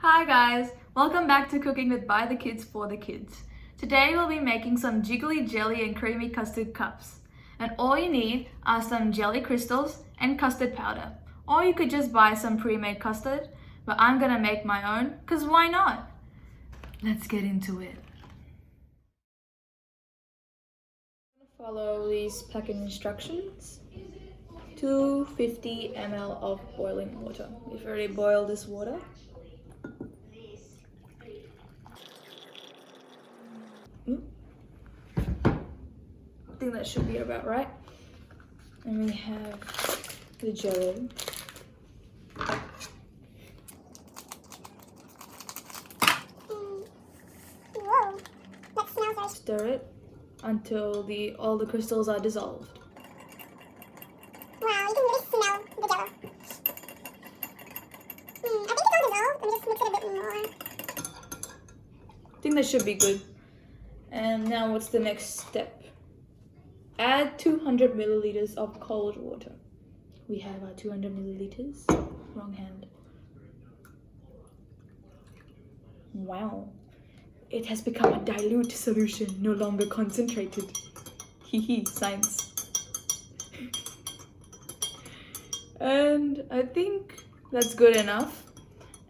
Hi guys, welcome back to Cooking with By the Kids for the Kids. Today we'll be making some jiggly jelly and creamy custard cups. And all you need are some jelly crystals and custard powder. Or you could just buy some pre-made custard, but I'm gonna make my own, cause why not? Let's get into it. Follow these packing instructions. 250 ml of boiling water. We've already boiled this water. I think that should be about right. And we have the jelly. Whoa, that smells nice. Stir it until all the crystals are dissolved. Wow, you can really smell the jello. I think it's all dissolved. Let me just mix it a bit more. I think that should be good. And now what's the next step? Add 200 milliliters of cold water. We have our 200 milliliters. Wrong hand. Wow. It has become a dilute solution, no longer concentrated. Hee science. And I think that's good enough.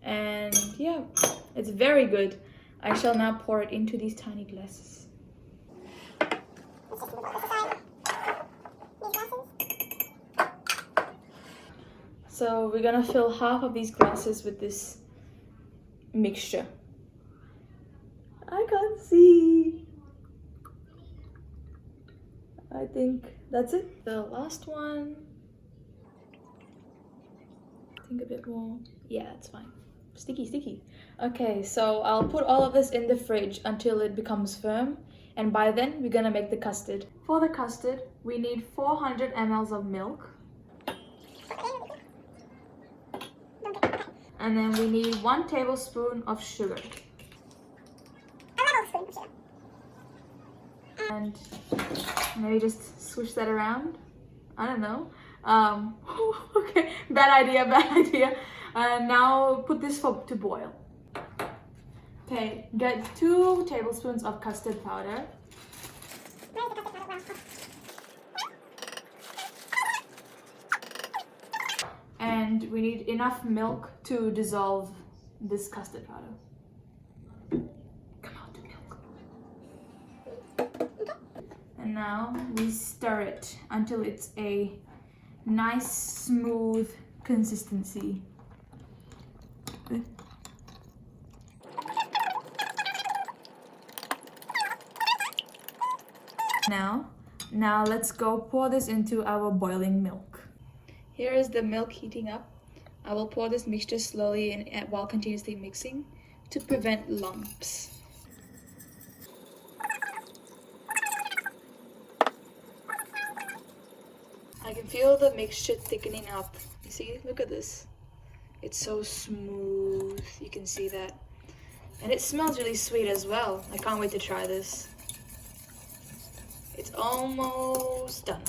And yeah, it's very good. I shall now pour it into these tiny glasses. Let's just move over to the side. These glasses. So we're gonna fill half of these glasses with this mixture. I can't see. I think that's it. The last one. I think a bit more. Yeah, it's fine. Sticky. Okay, so I'll put all of this in the fridge until it becomes firm. And by then, we're gonna make the custard. For the custard, we need 400 ml of milk. And then we need 1 tablespoon of sugar. And maybe just swish that around. I don't know. Okay, bad idea. Now put this to boil. Okay, get 2 tablespoons of custard powder. And we need enough milk to dissolve this custard powder. Come on, the milk. And now we stir it until it's a nice, smooth consistency. Now let's go pour this into our boiling milk. Here is the milk heating up. I will pour this mixture slowly in while continuously mixing to prevent lumps. I can feel the mixture thickening up. You see, look at this. It's so smooth, you can see that. And it smells really sweet as well. I can't wait to try this. It's almost done.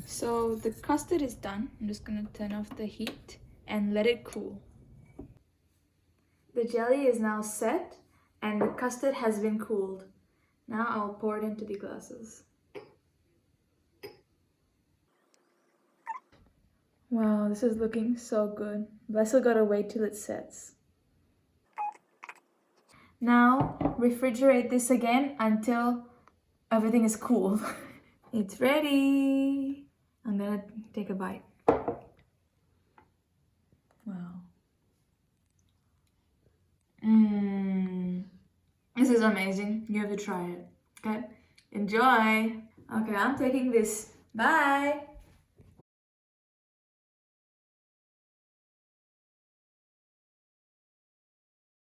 So the custard is done. I'm just gonna turn off the heat and let it cool. The jelly is now set and the custard has been cooled. Now I'll pour it into the glasses. Wow, this is looking so good. But I still gotta wait till it sets. Now refrigerate this again until everything is cool. It's ready. I'm gonna take a bite. Wow. This is amazing. You have to try it. Okay? Enjoy. Okay, I'm taking this. Bye.